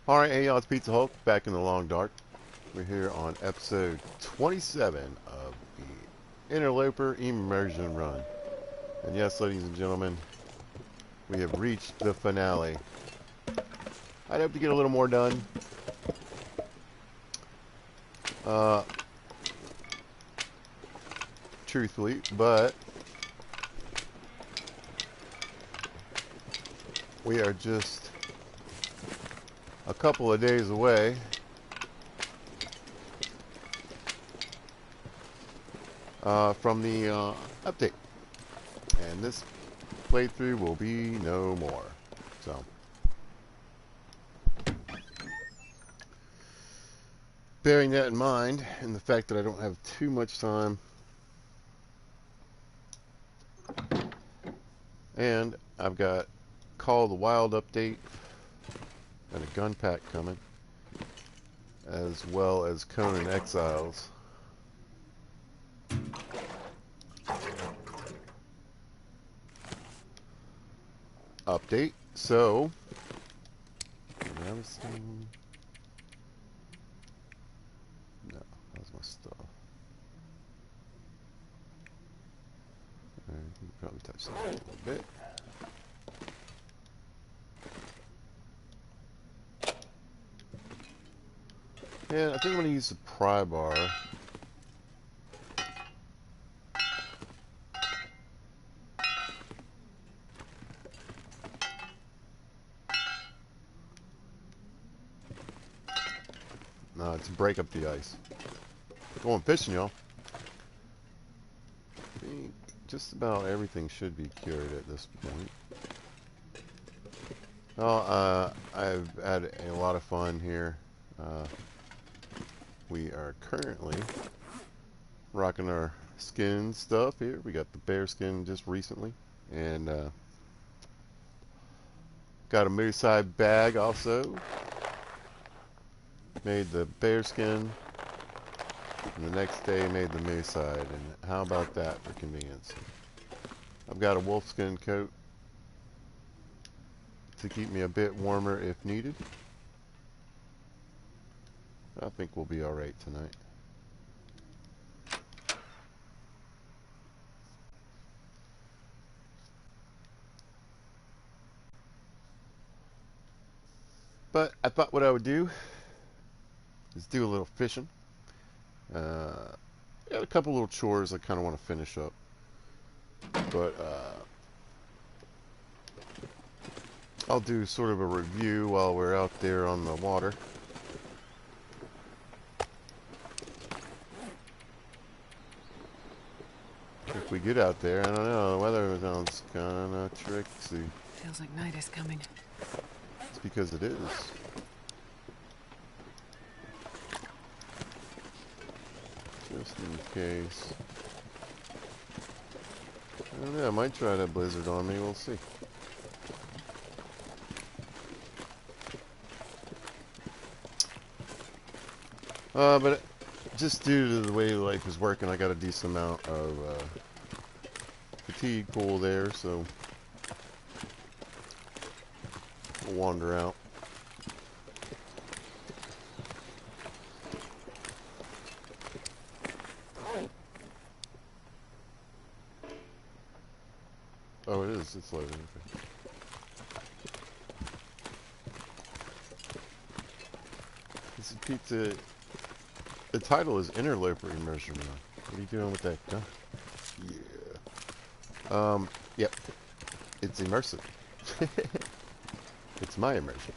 Alright, hey y'all, it's Pizza Hulk back in the long dark. We're here on episode 27 of the Interloper Immersion run. And yes, ladies and gentlemen, we have reached the finale. I'd hope to get a little more done. Truthfully, but we are just a couple of days away from the update, and this playthrough will be no more. So, bearing that in mind, and the fact that I don't have too much time, and I've got Call of the Wild update and a gun pack coming, as well as Conan Exiles. Update. So, no, that's my stuff. You can probably touch that a little bit. Yeah, I think I'm going to use the pry bar. No, to break up the ice. Going fishing, y'all. I think just about everything should be cured at this point. Well, I've had a lot of fun here. We are currently rocking our skin stuff here. We got the bear skin just recently, and got a moose hide bag also. Made the bear skin, and the next day made the moose hide. And how about that for convenience? I've got a wolf skin coat to keep me a bit warmer if needed. I think we'll be alright tonight. But I thought what I would do is do a little fishing. Got a couple little chores I kind of want to finish up. But I'll do sort of a review while we're out there on the water. If we get out there, I don't know, the weather sounds kind of tricksy. Feels like night is coming. It's because it is. Just in case. I don't know, I might try that blizzard on me, we'll see. But just due to the way life is working, I got a decent amount of fatigue pool there, so we'll wander out. Oh, it is. It's loading. Okay. This is pizza. The title is Interloper Immersion. What are you doing with that gun? Yeah. Yep. It's immersive. It's my immersion.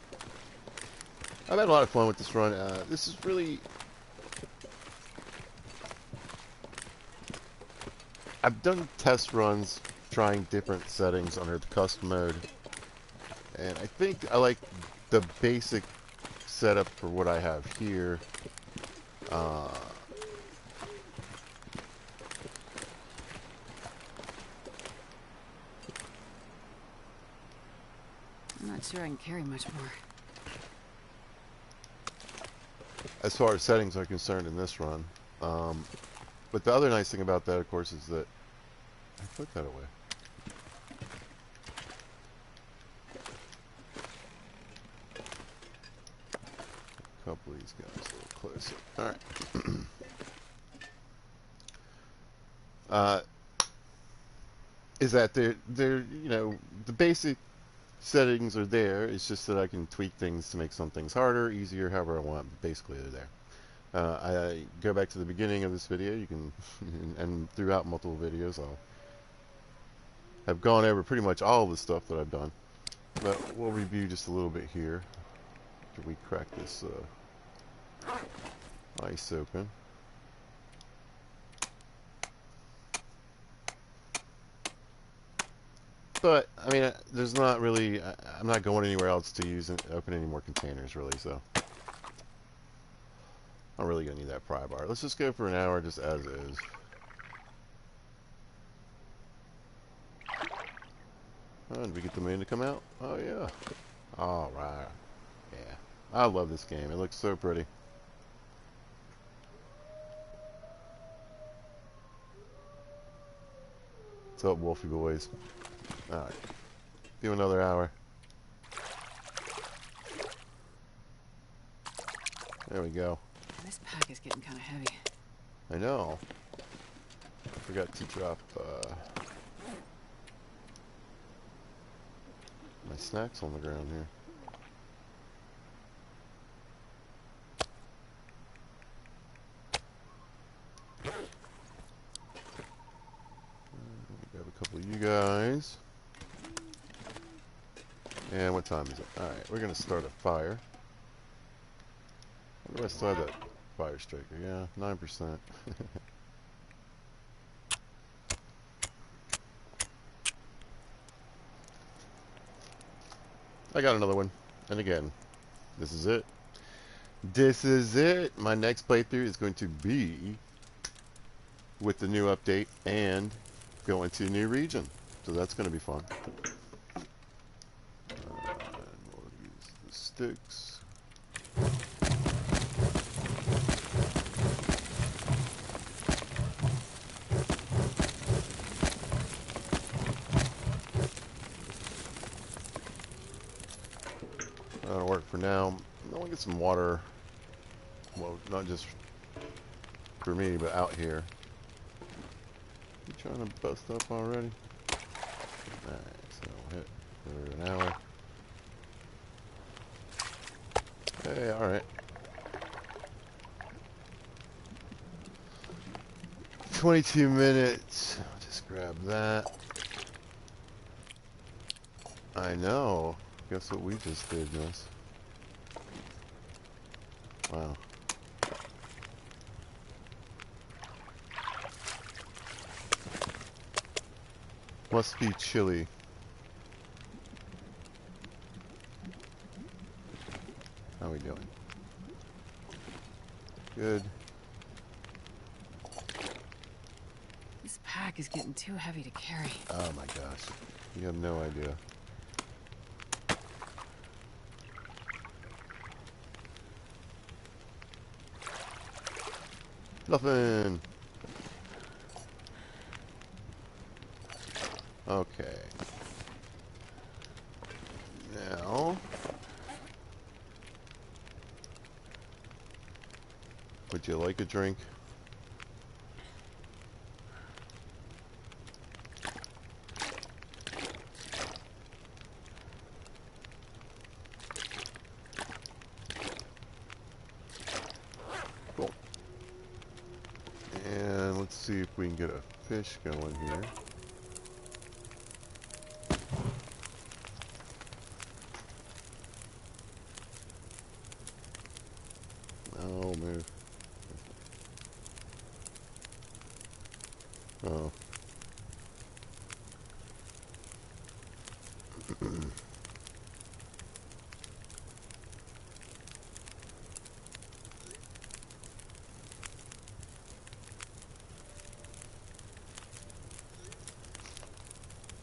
I've had a lot of fun with this run. This is really... I've done test runs trying different settings under the custom mode. And I think I like the basic setup for what I have here. I'm not sure I can carry much more. As far as settings are concerned in this run. But the other nice thing about that, of course, is that I put that away. close it. Alright. uh, is that they're, you know, the basic settings are there. It's just that I can tweak things to make some things harder, easier, however I want. But basically, they're there. I go back to the beginning of this video. You can, and throughout multiple videos, I'll have gone over pretty much all the stuff that I've done. But we'll review just a little bit here after we crack this ice open. But, I mean, there's not really, I'm not going anywhere else to use and open any more containers, really, so I'm really going to need that pry bar. Let's just go for an hour just as is. Oh, did we get the moon to come out? Oh, yeah. Alright. Yeah. I love this game. It looks so pretty. What's up, Wolfie boys? Alright. Do another hour. There we go. This pack is getting kind of heavy. I know. I forgot to drop my snacks on the ground here. Grab a couple of you guys. And what time is it? Alright, we're going to start a fire. Where do I still have that fire striker? Yeah, 9%. I got another one. And again, this is it. This is it. My next playthrough is going to be with the new update and going to a new region. So that's going to be fun. And we'll use the sticks. That'll work for now. I want to get some water. Well, not just for me, but out here. You trying to bust up already? Alright, so we'll hit for an hour. Hey, alright. 22 minutes. I'll just grab that. I know. Guess what we just did, Miss? Wow. Must be chilly. How are we doing? Good. This pack is getting too heavy to carry. Oh my gosh. You have no idea. Nothing. Okay. Now, would you like a drink? Cool. And let's see if we can get a fish going here. Oh, move. Oh.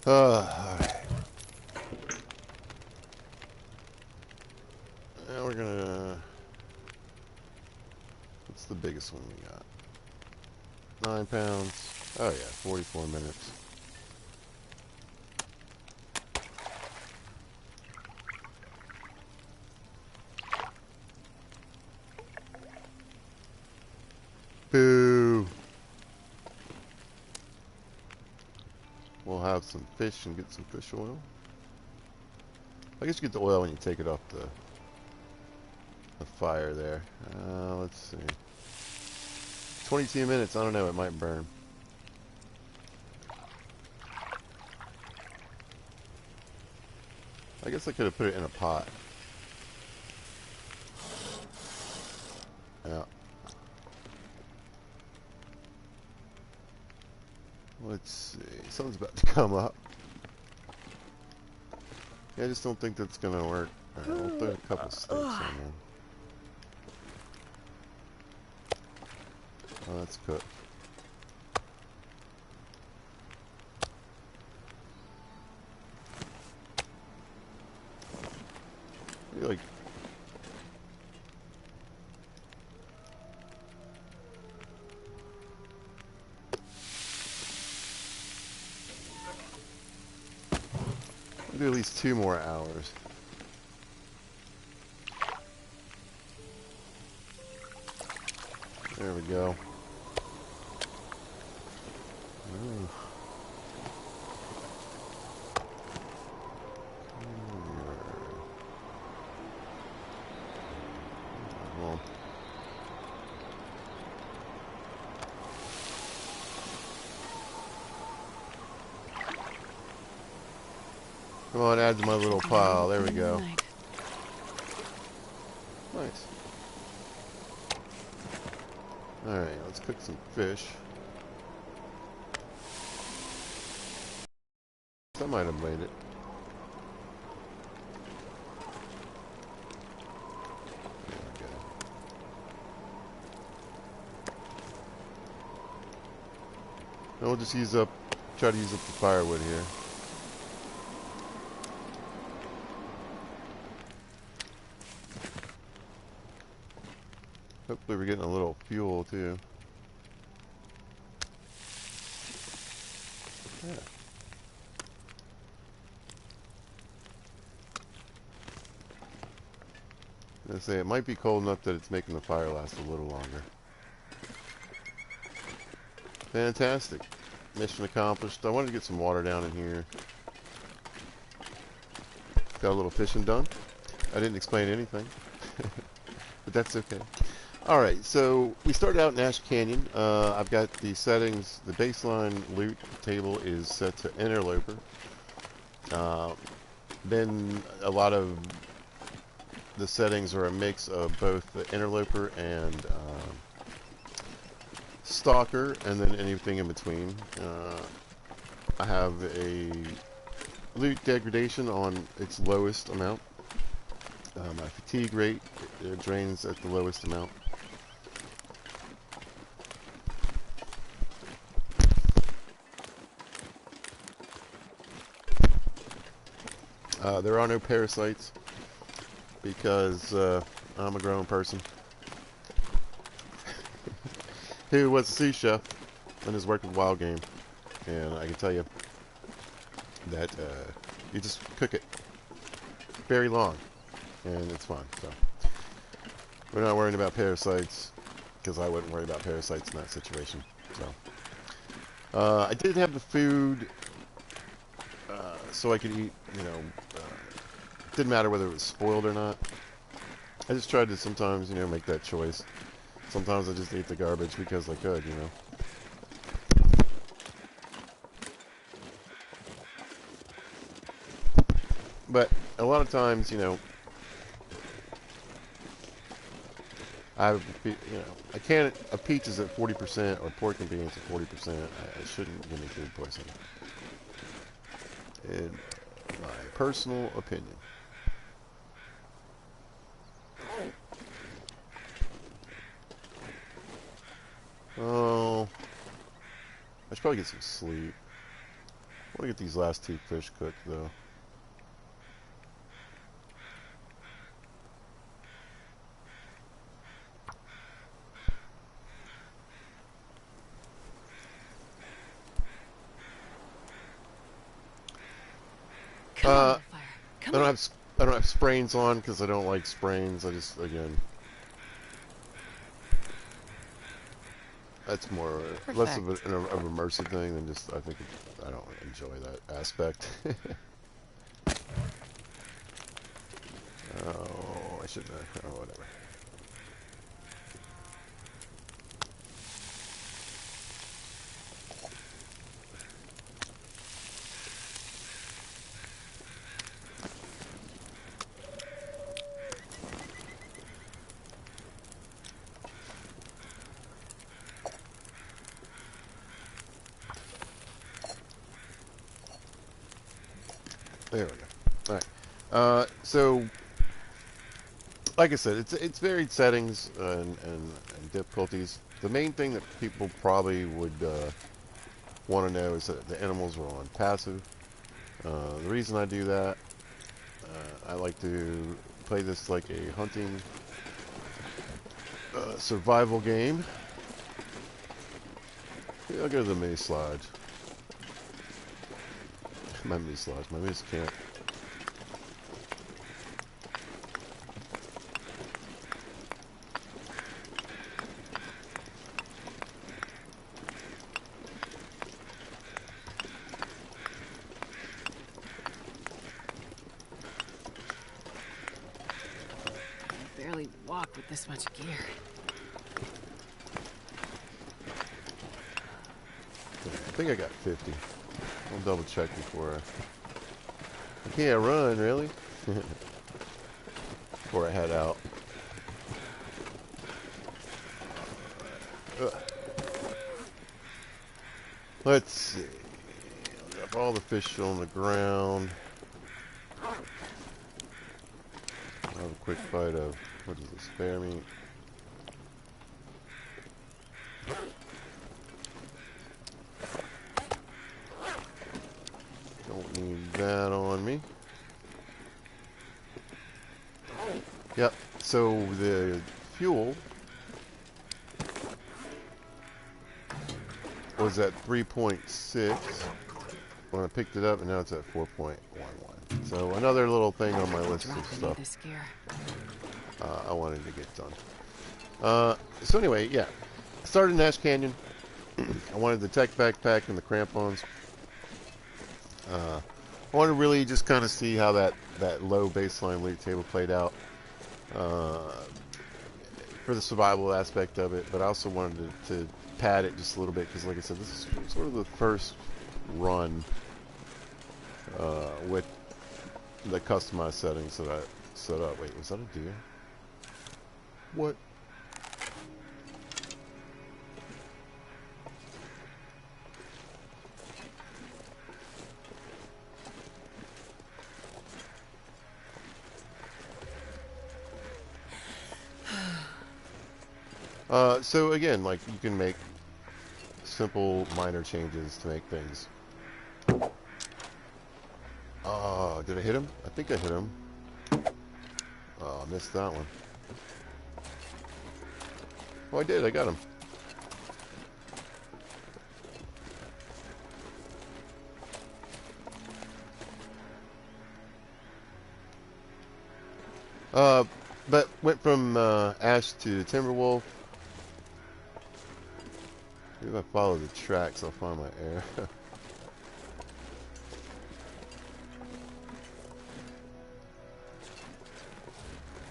Alright. Now we're gonna... What's the biggest one we got? 9 pounds. Oh yeah, 44 minutes. Boo! We'll have some fish and get some fish oil. I guess you get the oil when you take it off the fire there. Let's see. 22 minutes. I don't know. It might burn. I guess I could have put it in a pot. Yeah. Let's see. Something's about to come up. Yeah, I just don't think that's gonna work. Alright, we'll throw a couple steaks in there. Oh, that's cooked. Maybe like maybe at least 2 more hours. There we go. Ooh. Well, come on, add to my little pile. There we go. Nice. Alright, let's cook some fish. I might have made it. There we go. And we'll just try to use up the firewood here. Hopefully we're getting a little fuel too. Yeah. I say it might be cold enough that it's making the fire last a little longer. Fantastic. Mission accomplished. I wanted to get some water down in here. Got a little fishing done. I didn't explain anything. But that's okay. Alright, so we started out in Ash Canyon. I've got the settings. The baseline loot table is set to Interloper. Then a lot of the settings are a mix of both the Interloper and Stalker, and then anything in between. I have a loot degradation on its lowest amount. My fatigue rate drains at the lowest amount. There are no parasites because I'm a grown person who was a sous chef and has worked with wild game, and I can tell you that you just cook it very long and it's fine. So we're not worrying about parasites, because I wouldn't worry about parasites in that situation. So I did have the food so I could eat, you know, didn't matter whether it was spoiled or not. I just tried to sometimes, you know, make that choice. Sometimes I just ate the garbage because I could, you know. But a lot of times, you know, a can of peach is at 40% or pork and beans at 40%. I shouldn't give me food poisoning. In my personal opinion. Oh, I should probably get some sleep. I want to get these last 2 fish cooked, though. I don't have sprains on because I don't like sprains. I just, again, That's more less of Perfect. an immersive thing than just I don't enjoy that aspect. Oh, I shouldn't have. Oh, whatever. There we go. All right. So like I said, it's varied settings and difficulties. The main thing that people probably would want to know is that the animals are on passive. The reason I do that, I like to play this like a hunting survival game. Yeah, I'll go to the moose lodge. My moose lodge. My moose camp. I barely walk with this much gear. I think I got 50. I'll double check before I can't run, really? Before I head out. Ugh. Let's see. I'll drop all the fish on the ground. I'll have a quick bite of, what is this, bear meat? Don't need that on me. Yep, so the fuel was at 3.6 when I picked it up, and now it's at 4.11. So another little thing on my list Drop of any stuff of this gear. I wanted to get done. So anyway, yeah, I started in Ash Canyon. I wanted the tech backpack and the crampons. I wanted to really just kind of see how that low baseline loot table played out for the survival aspect of it, but I also wanted to pad it just a little bit because, like I said, this is sort of the first run with the customized settings that I set up. Wait, was that a deer? What? So again, like, you can make simple minor changes to make things. Oh, did I hit him? I think I hit him. Oh, I missed that one. Oh, I did. I got him. But went from Ash to Timberwolf. Maybe if I follow the tracks, I'll find my arrow.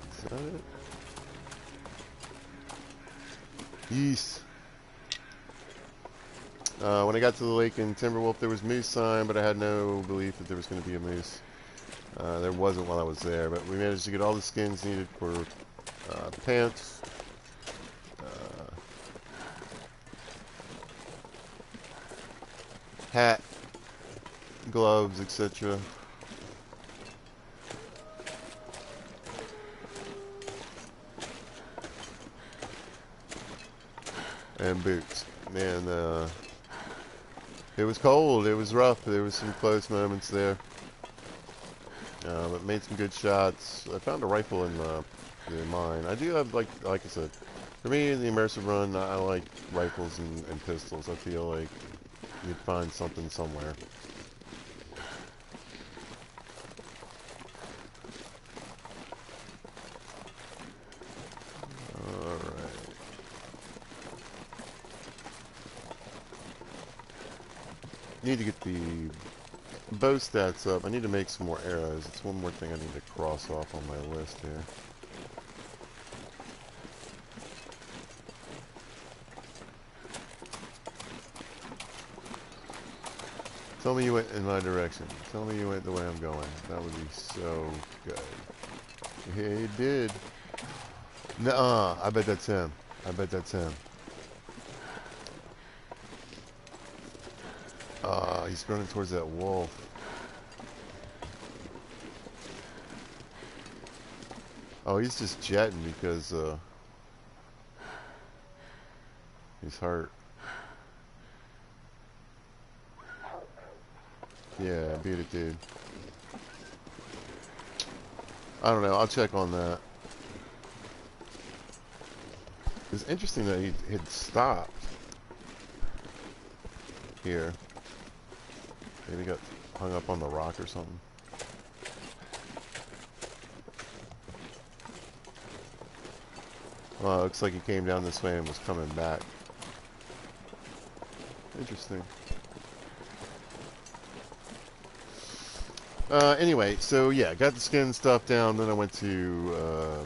Is that it? Yeast. When I got to the lake in Timberwolf, there was moose sign, but I had no belief that there was going to be a moose. There wasn't while I was there, but we managed to get all the skins needed for pants, hat, gloves, etc. And boots. Man, it was cold, it was rough, there was some close moments there. But made some good shots. I found a rifle in the mine. I do have, like I said, for me in the immersive run, I like rifles and pistols. I feel like you'd find something somewhere. Alright. Need to get the bow stats up. I need to make some more arrows. It's one more thing I need to cross off on my list here. Tell me you went in my direction. Tell me you went the way I'm going. That would be so good. Yeah, he did. Nuh-uh. I bet that's him. I bet that's him. He's running towards that wolf. Oh, he's just jetting because he's hurt. Yeah, beat it, dude. I don't know. I'll check on that. It's interesting that he had stopped here. Maybe he got hung up on the rock or something. Well, it looks like he came down this way and was coming back. Interesting. Anyway, so yeah, got the skin stuff down. Then I went to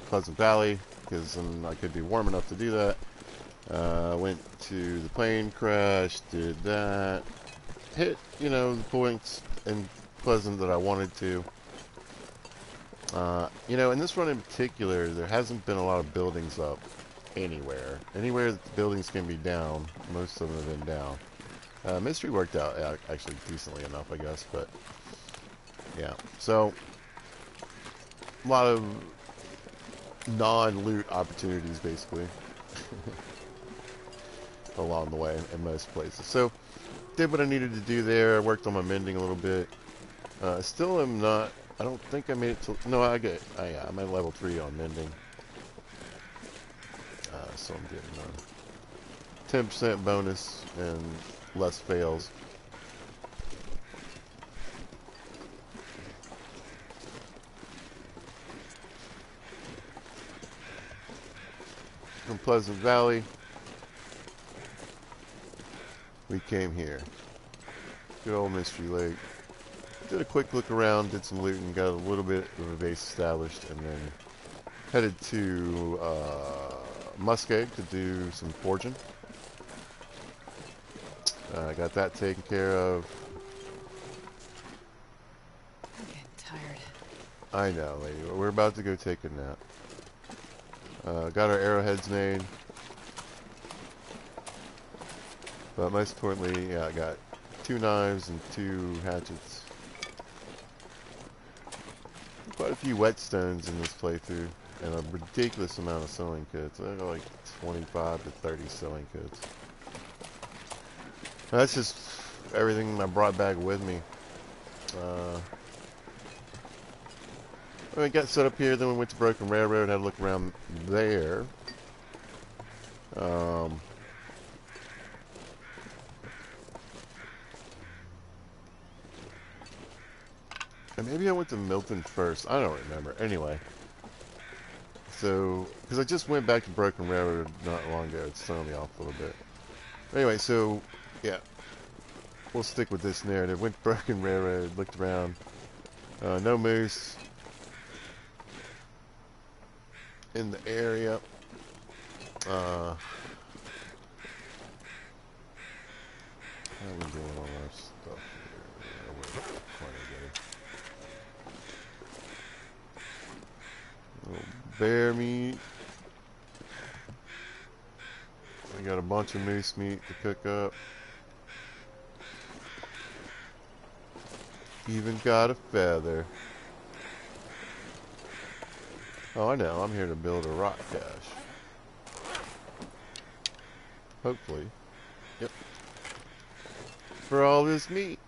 Pleasant Valley because I could be warm enough to do that. Went to the plane crash, did that. Hit, you know, the points in Pleasant that I wanted to. You know, in this run in particular, there hasn't been a lot of buildings up anywhere. Anywhere that the buildings can be down, most of them have been down. Mystery worked out actually decently enough, I guess, but yeah. So, a lot of non-loot opportunities, basically, along the way in most places. So, did what I needed to do there. Worked on my mending a little bit. Still am not. I don't think I made it to. No, I'm at level 3 on mending. So I'm getting 10% bonus and less fails. From Pleasant Valley, we came here. Good old Mystery Lake. Did a quick look around, did some looting, got a little bit of a base established, and then headed to Muskeg to do some forging. Got that taken care of. I'm getting tired. I know, lady. We're about to go take a nap. Got our arrowheads made. But most importantly, yeah, I got 2 knives and 2 hatchets. Quite a few whetstones in this playthrough. And a ridiculous amount of sewing kits. I got like 25 to 30 sewing kits. That's just everything I brought back with me. We got set up here, then we went to Broken Railroad, had a look around there. And maybe I went to Milton first. I don't remember. Anyway. So, because I just went back to Broken Railroad not long ago. It's throwing me off a little bit. Anyway, so, yeah. We'll stick with this narrative. Went to Broken Railroad, looked around. No moose in the area. How are we doing on our stuff here? Little bear meat. We got a bunch of moose meat to cook up. Even got a feather. Oh, I know. I'm here to build a rock cache. Hopefully. Yep. For all this meat.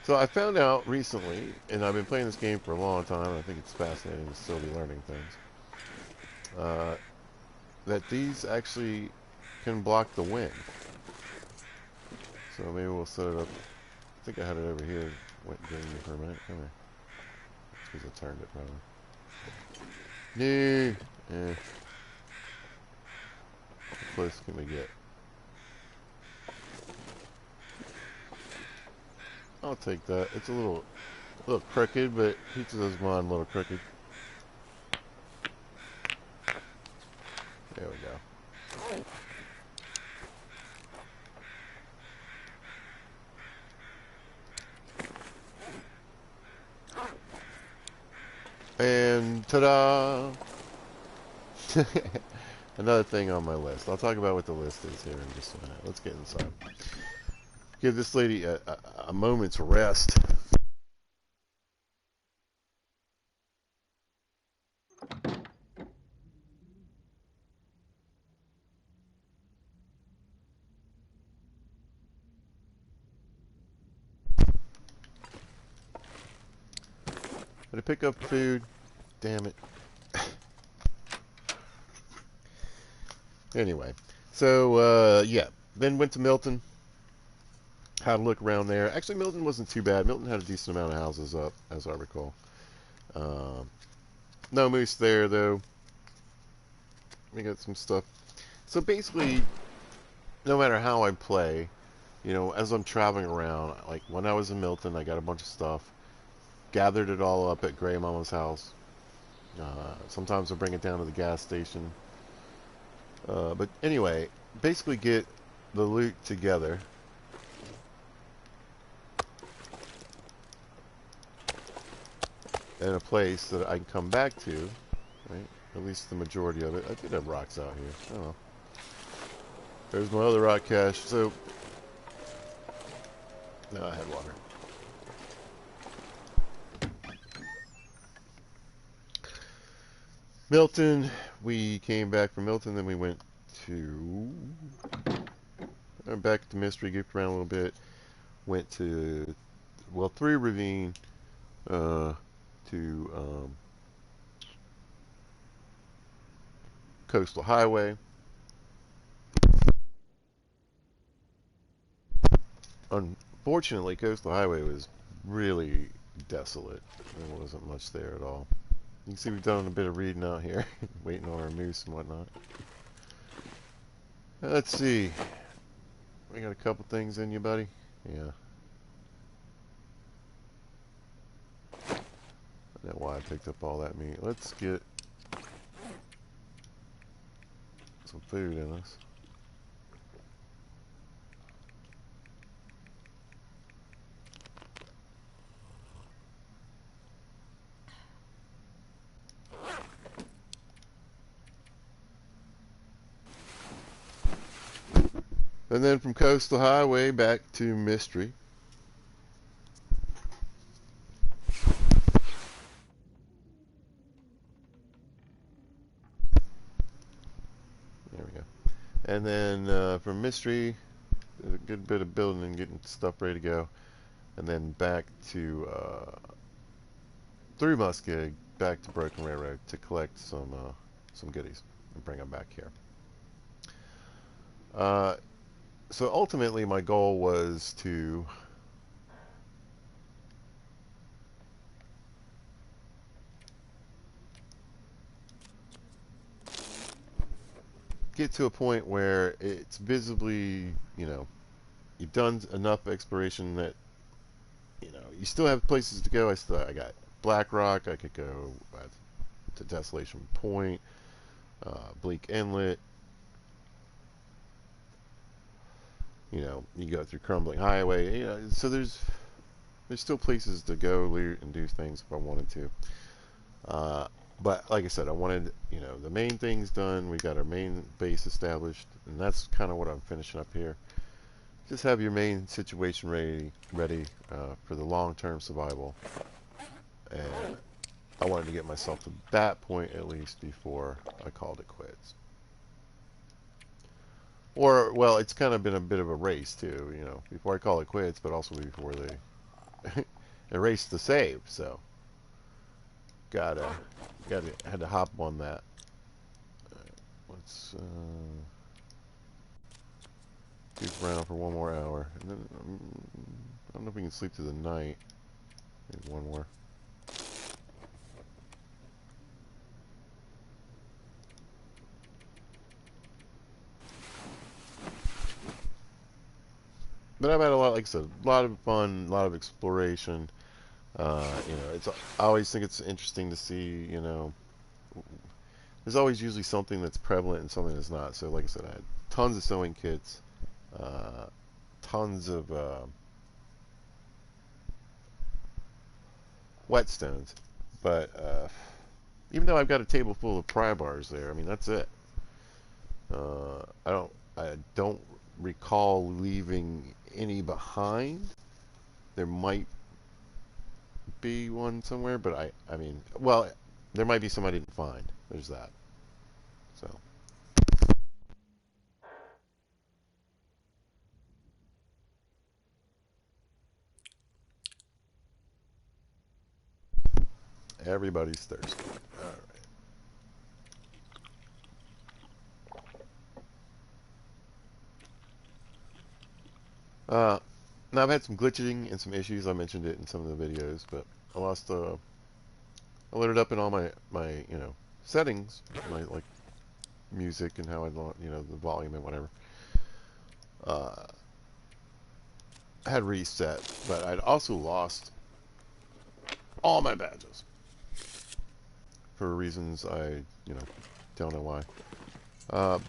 So I found out recently, and I've been playing this game for a long time, and I think it's fascinating to still be learning things, that these actually can block the wind. So maybe we'll set it up. I think I had it over here. Went green for a minute. Come here. Because I turned it probably. No. How close can we get? I'll take that. It's a little crooked, but pizza does mine a little crooked. There we go. And ta-da! Another thing on my list. I'll talk about what the list is here in just a minute. Let's get inside. Give this lady a moment's rest. Gonna pick up food. Damn it. Anyway, so yeah, then went to Milton. Had a look around there. Actually, Milton wasn't too bad. Milton had a decent amount of houses up, as I recall. No moose there though. We got some stuff. So basically, no matter how I play, you know, as I'm traveling around, like when I was in Milton, I got a bunch of stuff. Gathered it all up at Grey Mama's house. Sometimes I bring it down to the gas station. But anyway, basically get the loot together. In a place that I can come back to, right? At least the majority of it. I did have rocks out here. Oh, there's my other rock cache. So, no, I had water. Milton, we came back from Milton, then we went to back to Mystery, goofed around a little bit, went to, well, 3 Ravine, to Coastal Highway. Unfortunately, Coastal Highway was really desolate. There wasn't much there at all. You can see we've done a bit of reading out here, waiting on our moose and whatnot. Let's see. We got a couple things in you, buddy? Yeah. I don't know why I picked up all that meat. Let's get some food in us. And then from Coastal Highway back to Mystery. There we go. And then from Mystery, a good bit of building and getting stuff ready to go. And then back to through Muskeg, back to Broken Railroad to collect some goodies and bring them back here. So ultimately, my goal was to get to a point where it's visibly, you know, you've done enough exploration that, you know, you still have places to go. I got Black Rock. I could go to Desolation Point, Bleak Inlet. You know, you go through Crumbling Highway. You know, so there's still places to go, loot, and do things if I wanted to. But like I said, I wanted, you know, the main things done. We got our main base established, and that's kind of what I'm finishing up here. Just have your main situation ready for the long-term survival. And I wanted to get myself to that point at least before I called it quits. Or, well, it's kind of been a bit of a race too, you know, before I call it quits, but also before they erase the save. So had to hop on that. Let's goof around for one more hour, and then I don't know if we can sleep through the night. Maybe one more. But I've had a like I said, a lot of fun, a lot of exploration. You know, I always think it's interesting to see, you know, there's always usually something that's prevalent and something that's not. So, like I said, I had tons of sewing kits, uh, tons of whetstones, but even though I've got a table full of pry bars there, I mean that's it. I don't recall leaving any behind. There might be one somewhere, but I mean, well, there might be some I didn't find. There's that. So everybody's thirsty. All right. Now I've had some glitching and some issues. I mentioned it in some of the videos, but I lost. I loaded up in all my you know settings, my like music and how I want you know the volume and whatever. Uh, I had reset, but I'd also lost all my badges for reasons I you know don't know why.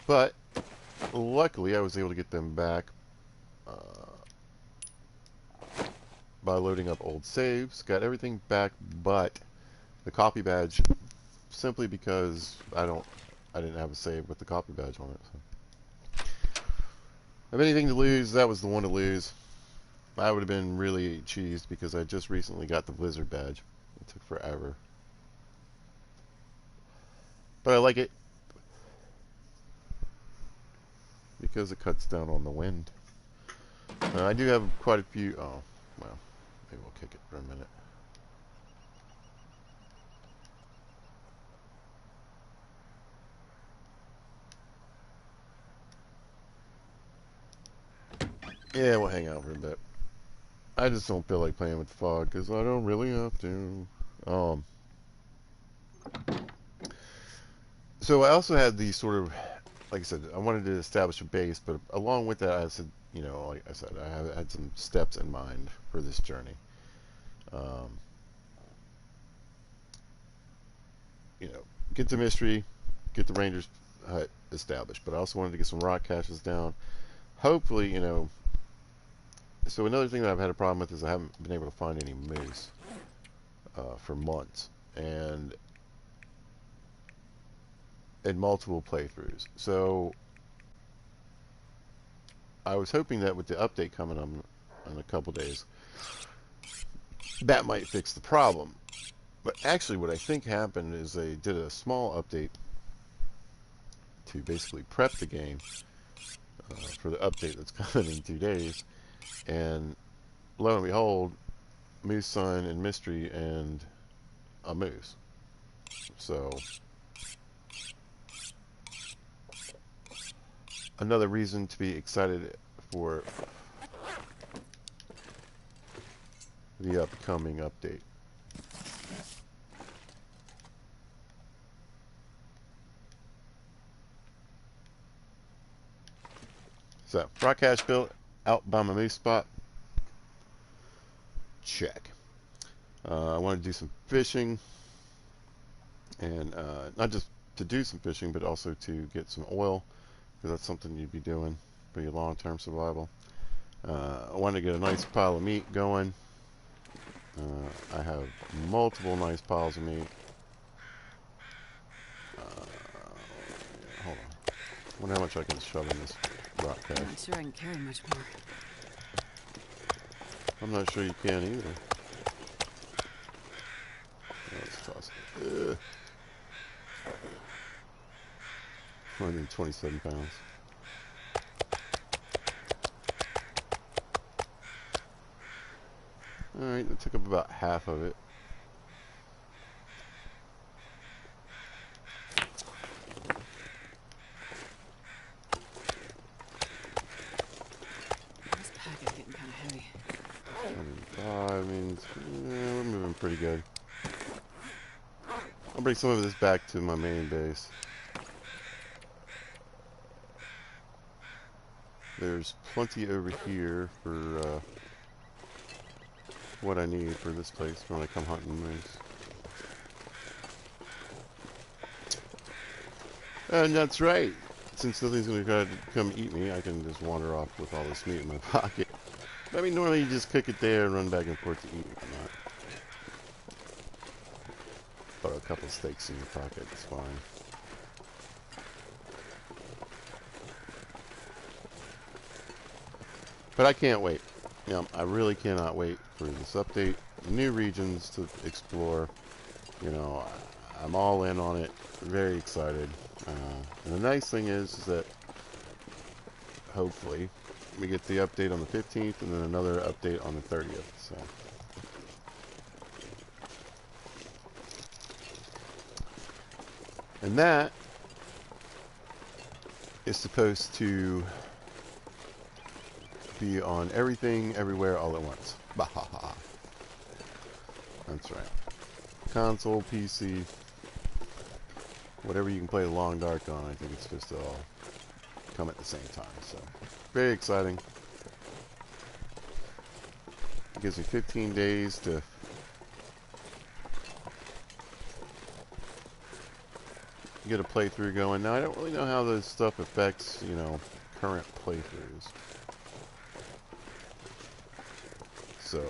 But luckily I was able to get them back by loading up old saves. Got everything back, but the copy badge, simply because I didn't have a save with the copy badge on it. So. If anything to lose, that was the one to lose. I would have been really cheesed because I just recently got the Blizzard badge. It took forever. But I like it because it cuts down on the wind. I do have quite a few. Oh, well, maybe we'll kick it for a minute. Yeah, we'll hang out for a bit. I just don't feel like playing with the fog because I don't really have to. So I also had these sort of, like I said, I wanted to establish a base, but along with that, I said, you know, like I said, I had some steps in mind for this journey. You know, get the mystery, get the Ranger's hut established, but I also wanted to get some rock caches down. Hopefully, you know. So another thing that I've had a problem with is I haven't been able to find any moose for months, and in multiple playthroughs. So I was hoping that with the update coming on in a couple days, that might fix the problem. But actually, what I think happened is they did a small update to basically prep the game for the update that's coming in 2 days, and lo and behold, moose sign and mystery and a moose. So another reason to be excited for the upcoming update. So, rock cache built out by my moose spot. Check. I want to do some fishing, and not just to do some fishing, but also to get some oil, because that's something you'd be doing for your long-term survival. I want to get a nice pile of meat going. I have multiple nice piles of meat. Hold on. I wonder how much I can shove in this rock cache. I'm not sure I can carry much more. I'm not sure you can either. Let's toss it. 127 pounds. Alright, that took up about half of it. This pack is getting kind of heavy. 105 means we're moving pretty good. I'll bring some of this back to my main base. There's plenty over here for what I need for this place when I come hunting moose. And that's right. Since nothing's going to try to come eat me, I can just wander off with all this meat in my pocket. I mean, normally you just cook it there and run back and forth to eat and whatnot. Throw a couple steaks in your pocket, it's fine. But I can't wait. I really cannot wait for this update. New regions to explore. I'm all in on it. Very excited. And the nice thing is that hopefully we get the update on the 15th and then another update on the 30th. So. And that is supposed to be on everything, everywhere, all at once. Bahaha. That's right. Console, PC, whatever you can play the long dark on, I think it's supposed to all come at the same time. So, very exciting. It gives me 15 days to get a playthrough going. Now, I don't really know how this stuff affects, current playthroughs. So,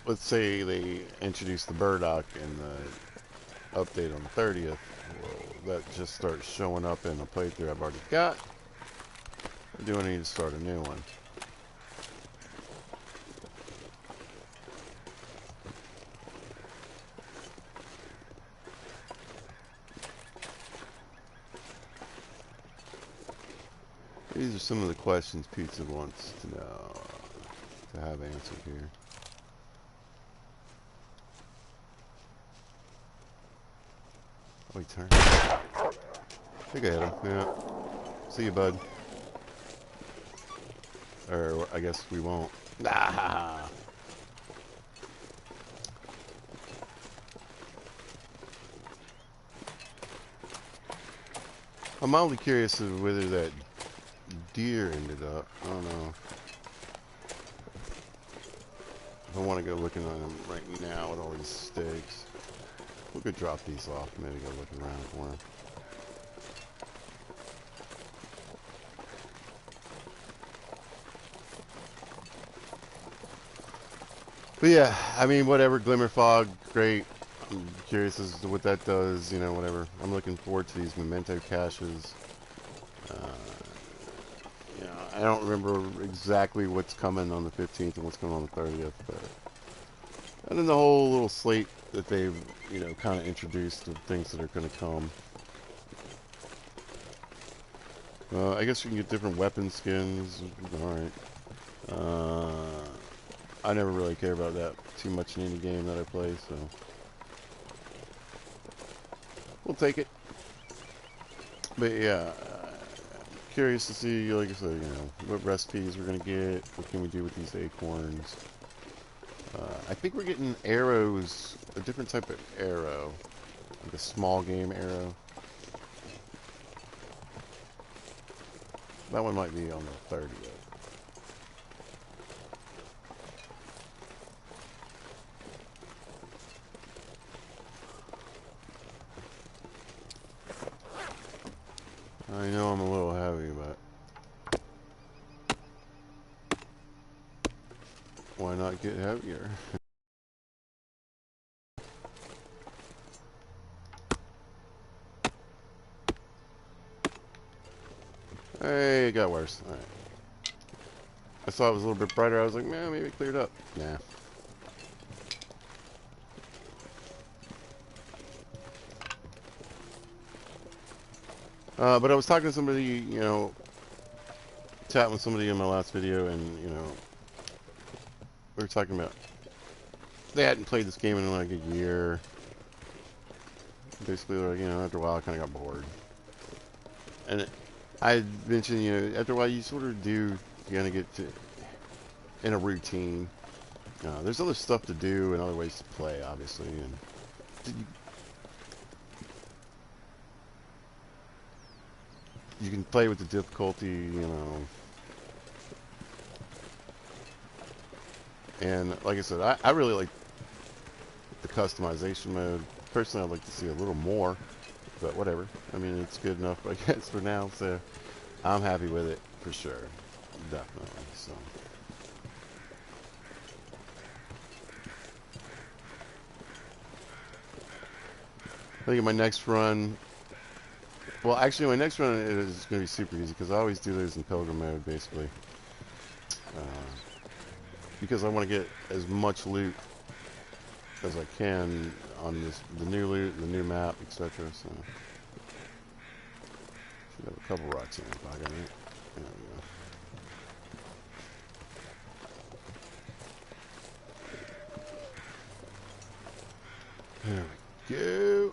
let's say they introduce the burdock in the update on the 30th. Well, that just starts showing up in a playthrough I've already got. Or do I need to start a new one? These are some of the questions Pizza wants to know, to have answered here. Oh, he turned. I think I hit him. Yeah. See you, bud. Or I guess we won't. Ah. I'm mildly curious of whether that deer ended up. I don't know. I want to go looking on him right now with all these stakes. We could drop these off, maybe go look around for him. But yeah, I mean, whatever, Glimmer Fog, great. I'm curious as to what that does, whatever. I'm looking forward to these memento caches. I don't remember exactly what's coming on the 15th and what's coming on the 30th, but... And then the whole little slate that they've, kind of introduced of things that are going to come. I guess you can get different weapon skins. Alright. I never really care about that too much in any game that I play, so... We'll take it. But yeah, curious to see, like I said, what recipes we're going to get. What can we do with these acorns. I think we're getting arrows, a different type of arrow. Like a small game arrow. That one might be on the 30th. I know I'm a little heavy, but why not get heavier? Hey, it got worse. Alright. I saw it was a little bit brighter. I was like, man, maybe it cleared up. Nah. But I was talking to somebody, chatting with somebody in my last video, and, we were talking about they hadn't played this game in like a year. Basically, like, after a while I kind of got bored. And I mentioned, after a while you sort of do, you kind of get to, in a routine. There's other stuff to do and other ways to play, obviously, and you can play with the difficulty, you know. And like I said, I really like the customization mode. Personally, I'd like to see a little more, but whatever. I mean, it's good enough, I guess, for now. So I'm happy with it for sure, definitely. So. I think in my next run, well, actually, my next run is going to be super easy because I always do those in pilgrim mode, basically. Because I want to get as much loot as I can on the new loot, the new map, etc. So, should have a couple rocks in my pocket, right? There we go. There we go.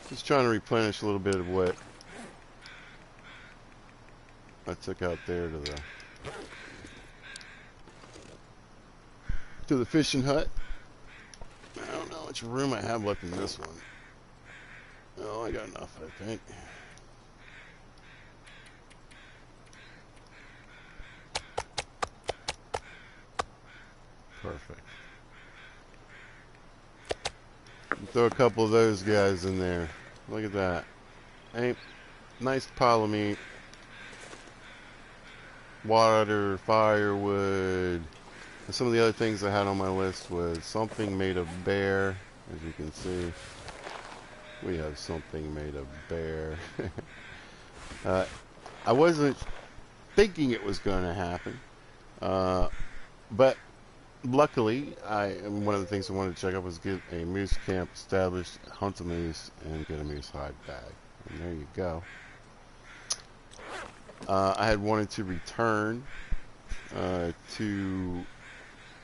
Just trying to replenish a little bit of what I took out there to the fishing hut. I don't know how much room I have left in this one. Oh, I got enough, I think. Perfect. Throw a couple of those guys in there. Look at that. Hey, nice pile of meat. Water, firewood. And some of the other things I had on my list was something made of bear. As you can see, we have something made of bear. I wasn't thinking it was going to happen. But luckily, one of the things I wanted to check out was get a moose camp established, hunt a moose, and get a moose hide bag. And there you go. I had wanted to return to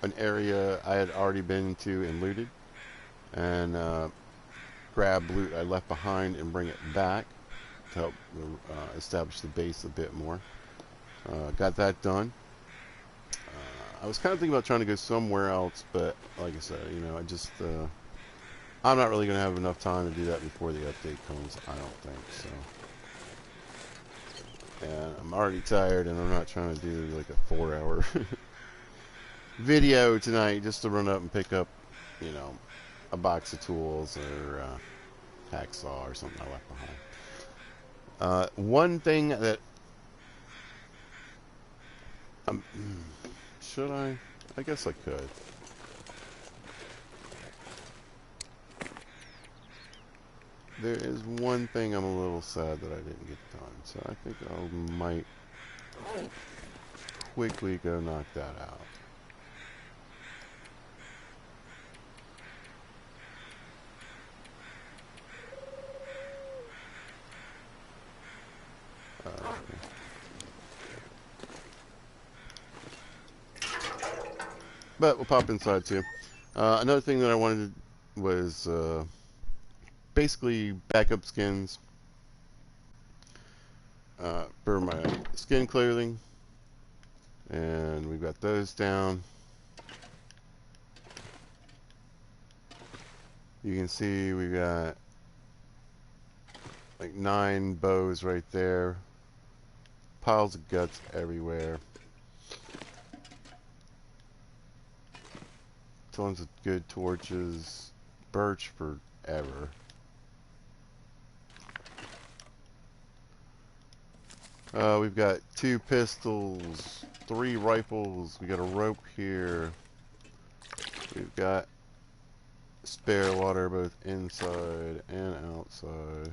an area I had already been to and looted, and grab loot I left behind and bring it back to help establish the base a bit more. Got that done. I was kind of thinking about trying to go somewhere else, but like I said, you know, I'm not really going to have enough time to do that before the update comes, I don't think, so. And I'm already tired, and I'm not trying to do like a 4-hour video tonight just to run up and pick up, you know, a box of tools or hacksaw or something I left behind. One thing that should I? I guess I could. There is one thing I'm a little sad that I didn't get done, so I think I might quickly go knock that out. But we'll pop inside too. Another thing that I wanted was basically backup skins for my skin clothing, and we've got those down. You can see we've got like 9 bows right there, piles of guts everywhere, tons of good torches, birch forever. We've got 2 pistols, 3 rifles, we got a rope here, we've got spare water both inside and outside.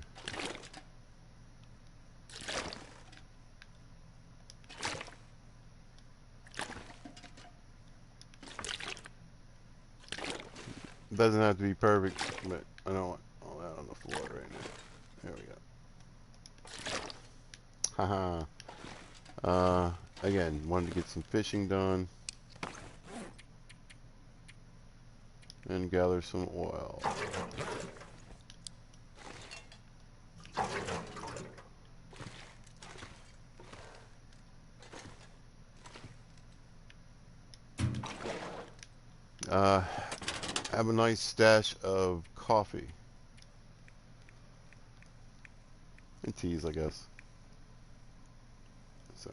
It doesn't have to be perfect, but I don't want all that on the floor right now. There we go. Haha. Again, wanted to get some fishing done and gather some oil. have a nice stash of coffee and teas, I guess. So,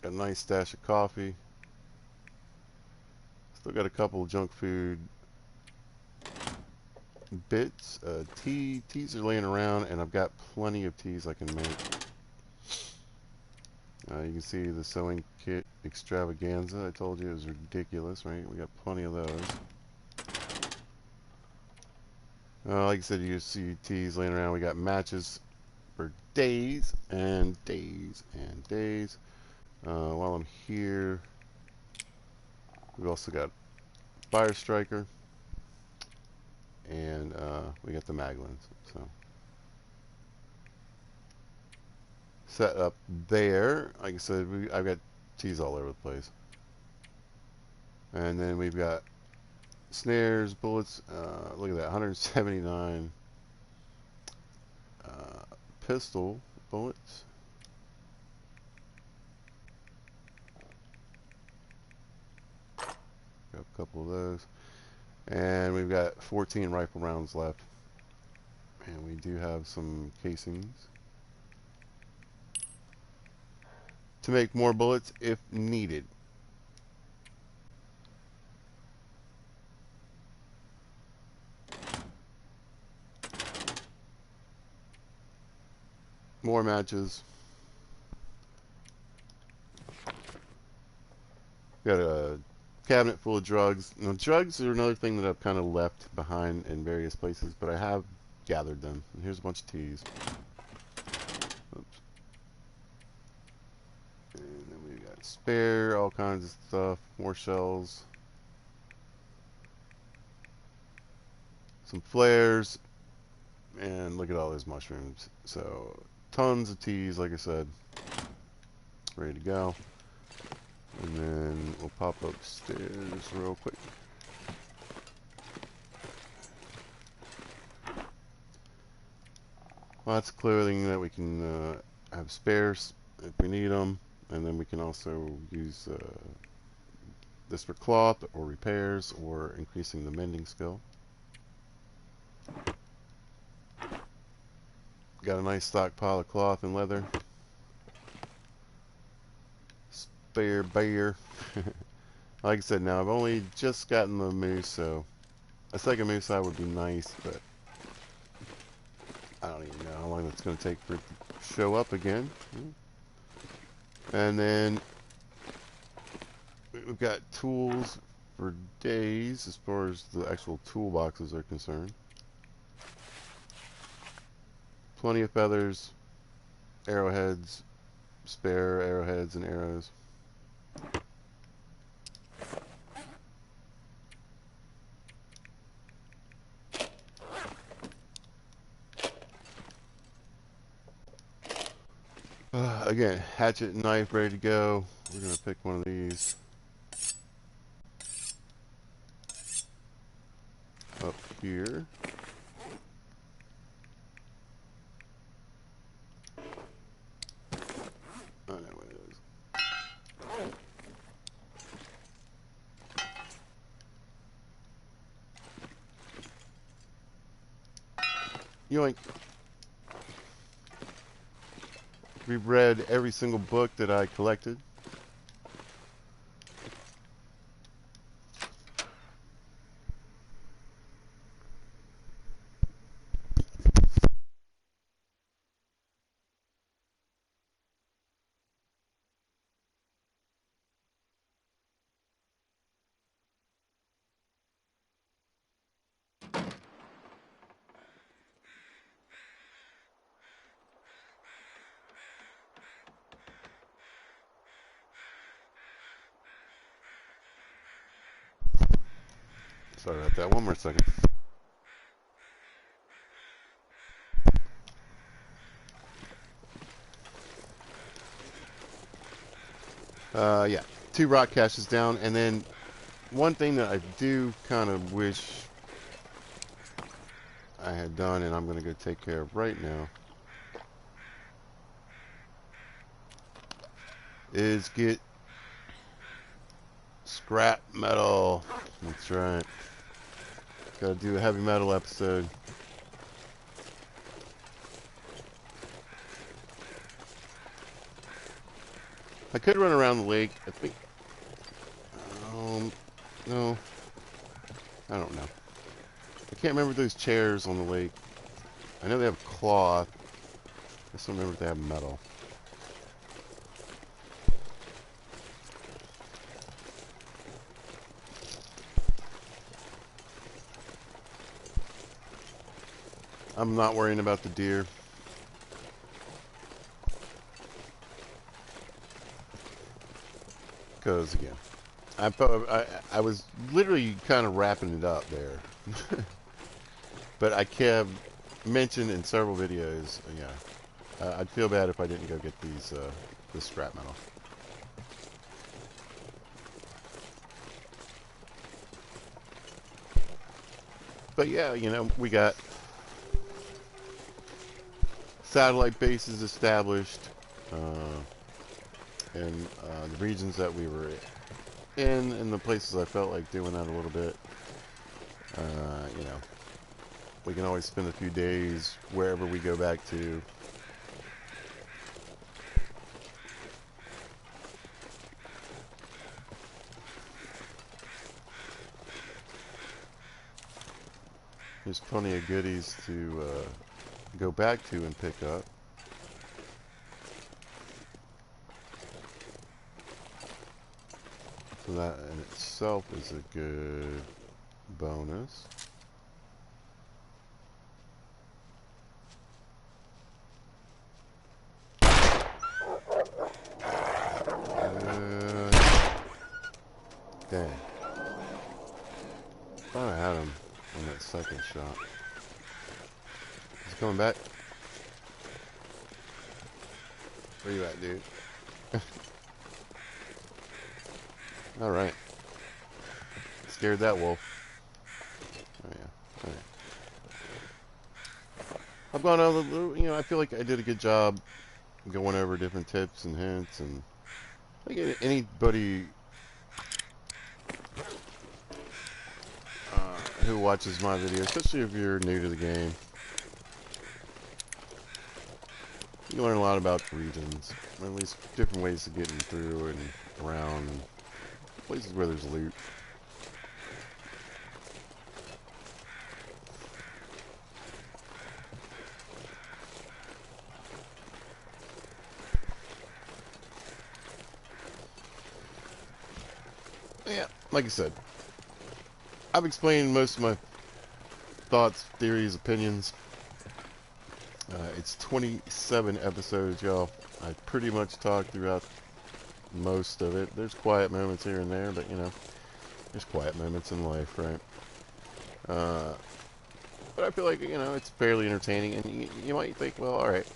got a nice stash of coffee. Still got a couple of junk food bits. Teas are laying around, and I've got plenty of teas I can make. You can see the sewing kit extravaganza. I told you it was ridiculous, right? We got plenty of those. Like I said, you see teas laying around. We got matches for days and days and days. While I'm here, we've also got Fire Striker, and we got the Maglins. So set up there. Like I said, I've got teas all over the place. And then we've got snares, bullets. Look at that, 179 pistol bullets. Got a couple of those. And we've got 14 rifle rounds left. And we do have some casings to make more bullets if needed. More matches. Got a cabinet full of drugs. Now, drugs are another thing that I've kind of left behind in various places, but I have gathered them. And here's a bunch of teas. Oops. And then we got spare, all kinds of stuff, more shells, some flares, and look at all those mushrooms. So tons of teas, like I said, ready to go. And then we'll pop upstairs real quick. Lots of clothing that we can have spares if we need them. And then we can also use this for cloth or repairs or increasing the mending skill. Got a nice stockpile of cloth and leather. Spare bear. Like I said, now I've only just gotten the moose, so a second moose eye would be nice, but I don't even know how long it's going to take for it to show up again. And then we've got tools for days as far as the actual toolboxes are concerned. Plenty of feathers, arrowheads, spare arrowheads and arrows. Again, hatchet and knife ready to go. We're going to pick one of these up here. I know what it is. Yoink. We've read every single book that I collected. Sorry about that. One more second. Yeah, 2 rock caches down, and then one thing that I do kind of wish I had done, and I'm going to go take care of right now, is get scrap metal. That's right. Gotta do a heavy metal episode. I could run around the lake. I think. No. I don't know. I can't remember those chairs on the lake. I know they have cloth. I just don't remember if they have metal. I'm not worrying about the deer. Because, again, I was literally kind of wrapping it up there. But I kept mentioned in several videos, yeah, I'd feel bad if I didn't go get these, this scrap metal. But yeah, you know, we got satellite bases established in the regions that we were in, and the places I felt like doing that a little bit. You know, we can always spend a few days wherever we go back to. There's plenty of goodies to go back to and pick up. So that in itself is a good bonus. Dang. Thought I had him on that second shot. He's coming back. Where you at, dude? Alright. Scared that wolf. Oh yeah. Alright. I've gone over, you know, I feel like I did a good job going over different tips and hints, and I think anybody who watches my video, especially if you're new to the game, you learn a lot about the regions, or at least different ways of getting through and around, and places where there's loot. Yeah, like I said, I've explained most of my thoughts, theories, opinions. It's 27 episodes, y'all. I pretty much talked throughout most of it. There's quiet moments here and there, but you know, there's quiet moments in life, right? But I feel like, you know, it's fairly entertaining, and you might think, well, alright.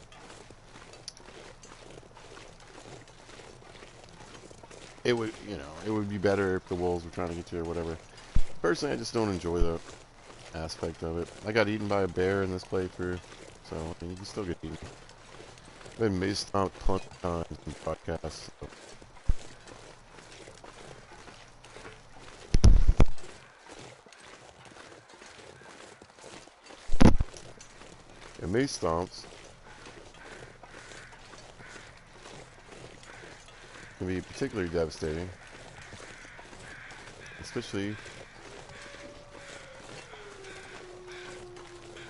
It would, you know, it would be better if the wolves were trying to get you or whatever. Personally, I just don't enjoy the aspect of it. I got eaten by a bear in this playthrough, so I mean, you can still get eaten. I've been missed on plenty of times in podcasts. So. And mace stomps can be particularly devastating, especially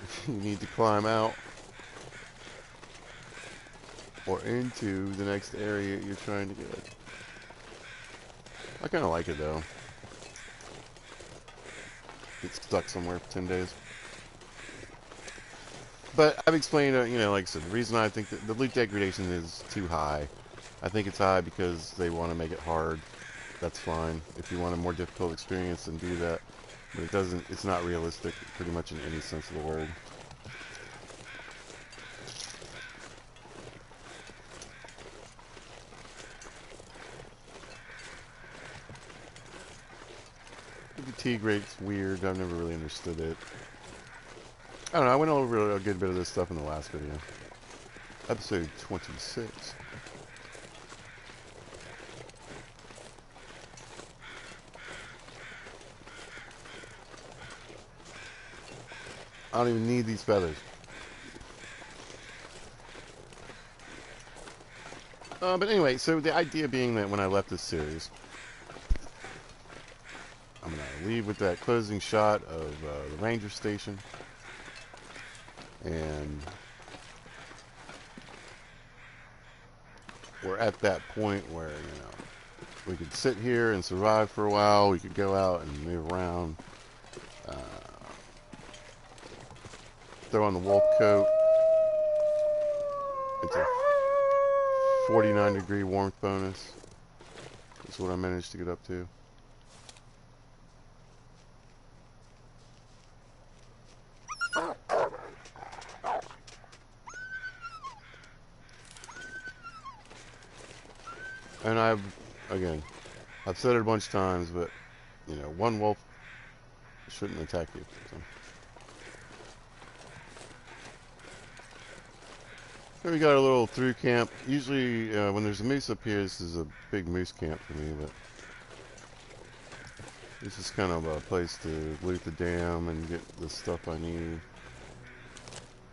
if you need to climb out or into the next area you're trying to get. I kind of like it though. Get stuck somewhere for 10 days. But I've explained, you know, like I said, the reason I think that the loot degradation is too high. I think it's high because they want to make it hard. That's fine. If you want a more difficult experience, then do that. But it doesn't, it's not realistic pretty much in any sense of the word. The fatigue rate's weird. I've never really understood it. I don't know. I went over a good bit of this stuff in the last video. Episode 26. I don't even need these feathers. But anyway, so the idea being that when I left this series, I'm going to leave with that closing shot of the ranger station. And we're at that point where, we could sit here and survive for a while. We could go out and move around. Throw on the wolf coat. It's a 49-degree warmth bonus. That's what I managed to get up to. And I've said it a bunch of times, but, one wolf shouldn't attack you. So. Here we got a little through camp. Usually, when there's a moose up here, this is a big moose camp for me, but this is kind of a place to loot the dam and get the stuff I need.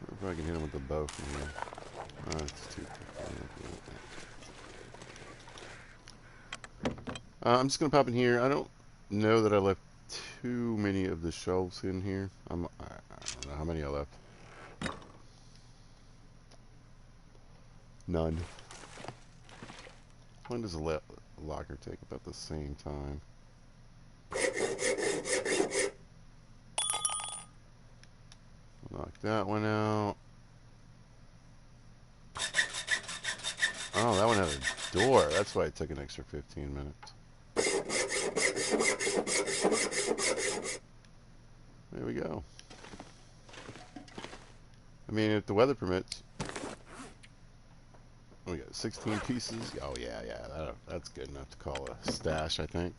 I wonder if I can hit him with the bow from here. Oh, it's too I'm just going to pop in here. I don't know that I left too many of the shelves in here. I don't know how many I left. None. When does a locker take? About the same time. Knock that one out. Oh, that one had a door. That's why it took an extra 15 minutes. There we go. I mean, if the weather permits. We got 16 pieces. Oh, yeah. That's good enough to call a stash, I think.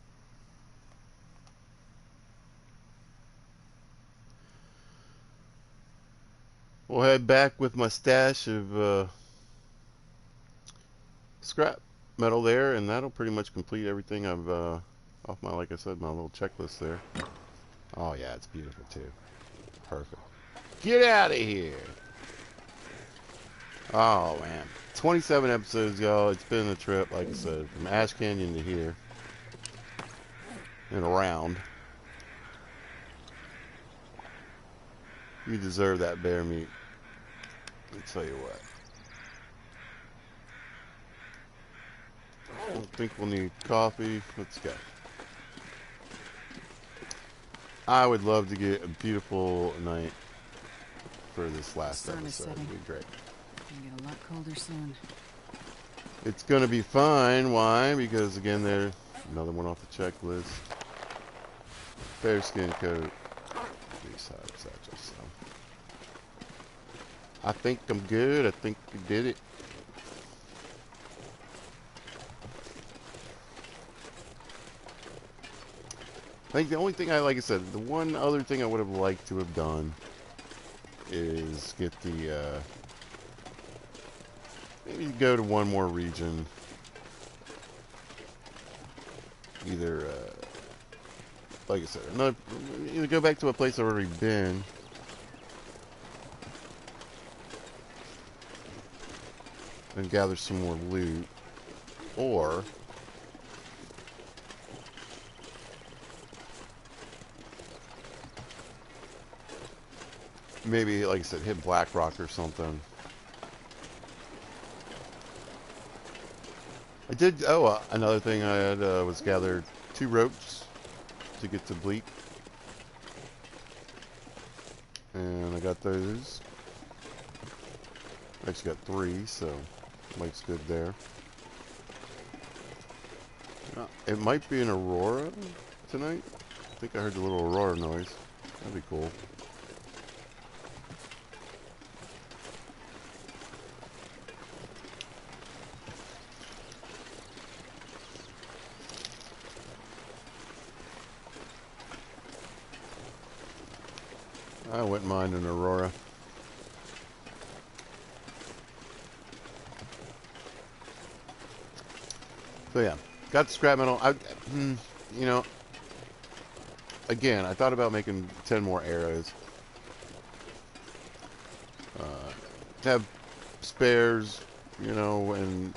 We'll head back with my stash of scrap metal there, and that'll pretty much complete everything I've off my, like I said, my little checklist there. Oh, yeah, it's beautiful, too. Perfect. Get out of here! Oh, man. 27 episodes, y'all. It's been a trip, like I said, from Ash Canyon to here. And around. You deserve that bear meat. I'll tell you what. I don't think we'll need coffee. Let's go. I would love to get a beautiful night for this last episode. It'd be great. Gonna get a lot colder soon. It's gonna be fine. Why? Because again, there's another one off the checklist. Bear skin coat. I think I'm good. I think we did it. I think the only thing like I said, the one other thing I would have liked to have done is get the, maybe go to one more region. Either, like I said, either go back to a place I've already been. And gather some more loot. Or maybe, like I said, hit Black Rock or something. I did, another thing I had was gather 2 ropes to get to Bleak. And I got those. I actually got 3, so life's good there. It might be an aurora tonight. I think I heard the little aurora noise. That'd be cool. I wouldn't mind an aurora. So yeah, got the scrap metal. Again, I thought about making 10 more arrows. To have spares, you know, and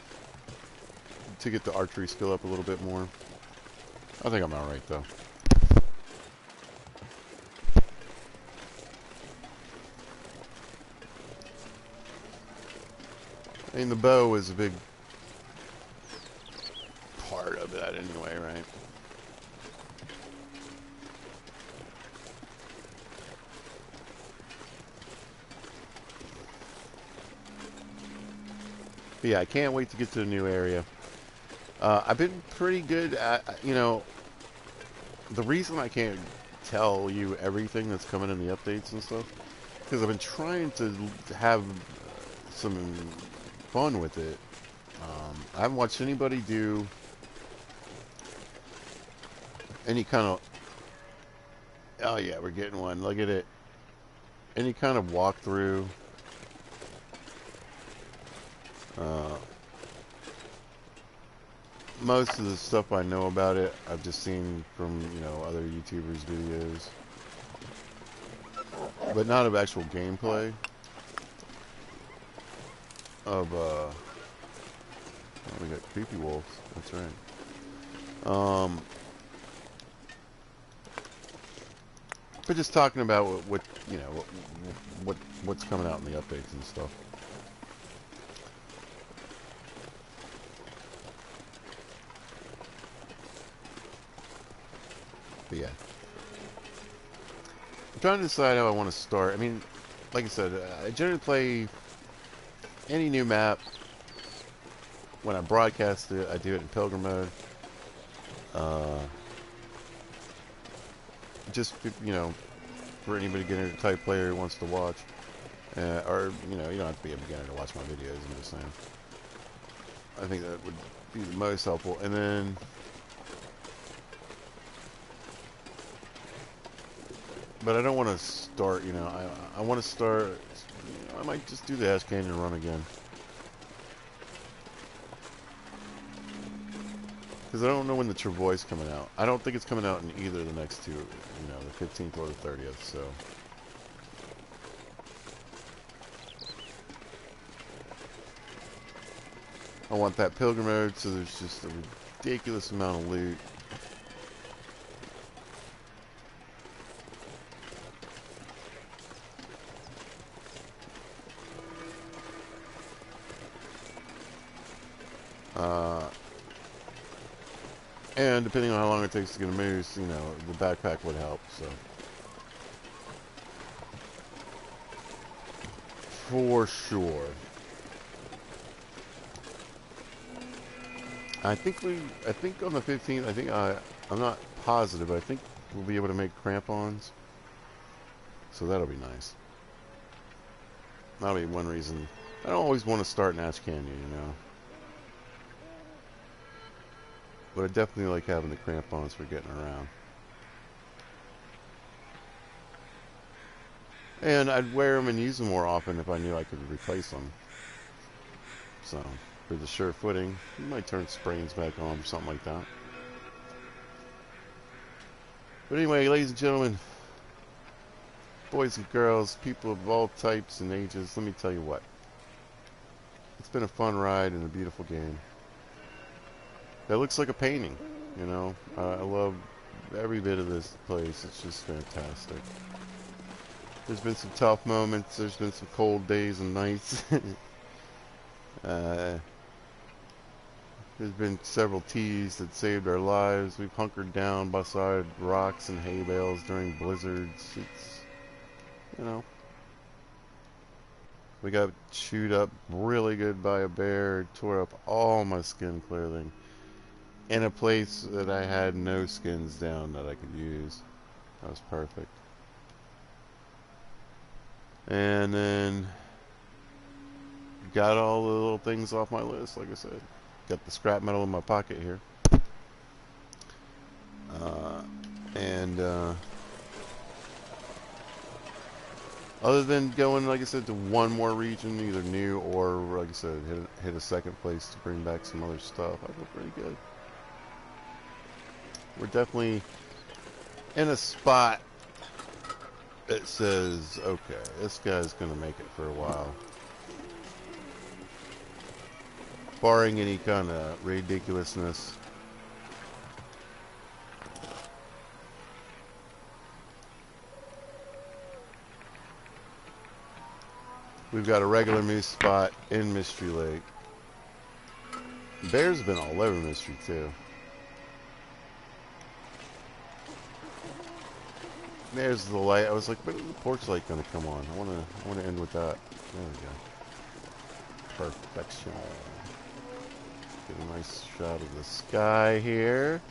to get the archery skill up a little bit more. I think I'm alright though. I mean, the bow is a big part of that anyway, right? But yeah, I can't wait to get to the new area. I've been pretty good at, you know, the reason I can't tell you everything that's coming in the updates and stuff, because I've been trying to have some fun with it. I haven't watched anybody do any kind of, oh yeah, we're getting one, look at it, any kind of walkthrough. Most of the stuff I know about it, I've just seen from, you know, other YouTubers' videos. But not of actual gameplay. Of, oh, we got creepy wolves. That's right. But just talking about what you know, what's coming out in the updates and stuff. But yeah. I'm trying to decide how I want to start. I mean, like I said, I generally play any new map. When I broadcast it, I do it in Pilgrim mode. Just, you know, for anybody beginner type player who wants to watch. Or, you know, you don't have to be a beginner to watch my videos, I'm just saying. I think that would be the most helpful. And then but I don't want to start, you know, I want to start, you know, I might just do the Ash Canyon run again. Because I don't know when the Travois coming out. I don't think it's coming out in either of the next two, you know, the 15th or the 30th, so. I want that pilgrim mode, so there's just a ridiculous amount of loot. And depending on how long it takes to get a moose, you know, the backpack would help, so. For sure. I think on the 15th, I'm not positive, but I think we'll be able to make crampons. So that'll be nice. That'll be one reason. I don't always want to start in Ash Canyon, you know. But I definitely like having the crampons for getting around. And I'd wear them and use them more often if I knew I could replace them. So, for the sure footing, you might turn sprains back on or something like that. But anyway, ladies and gentlemen, boys and girls, people of all types and ages, let me tell you what. It's been a fun ride and a beautiful game. That looks like a painting, you know. I love every bit of this place. It's just fantastic. There's been some tough moments. There's been some cold days and nights. There's been several teas that saved our lives. We've hunkered down beside rocks and hay bales during blizzards. It's, you know. We got chewed up really good by a bear. Tore up all my skin clothing. In a place that I had no skins down that I could use. That was perfect. And then got all the little things off my list, like I said. Got the scrap metal in my pocket here. Other than going, like I said, to one more region, either new or, like I said, hit a second place to bring back some other stuff, I feel pretty good. We're definitely in a spot It says, okay, this guy's going to make it for a while. Barring any kind of ridiculousness. We've got a regular moose spot in Mystery Lake. Bears have been all over Mystery too. There's the light. I was like, when is the porch light gonna come on? I wanna end with that. There we go. Perfection. Get a nice shot of the sky here.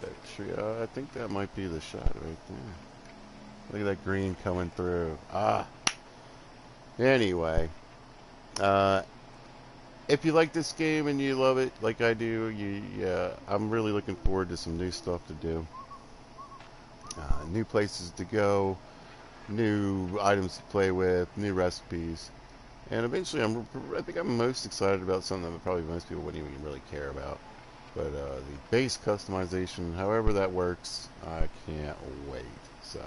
That tree, I think that might be the shot right there. Look at that green coming through. Ah. Anyway, if you like this game and you love it like I do, I'm really looking forward to some new stuff to do. New places to go, new items to play with, new recipes. And eventually, I think I'm most excited about something that probably most people wouldn't even really care about. But the base customization, however that works, I can't wait. So,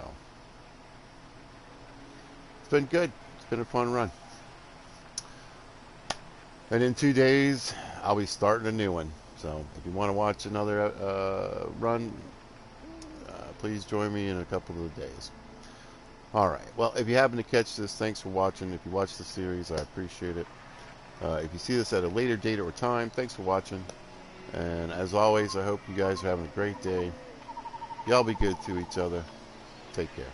it's been good. It's been a fun run. And in 2 days, I'll be starting a new one. So if you want to watch another run, please join me in a couple of days. Alright, well, if you happen to catch this, thanks for watching. If you watch the series, I appreciate it. If you see this at a later date or time, thanks for watching. And as always, I hope you guys are having a great day. Y'all be good to each other. Take care.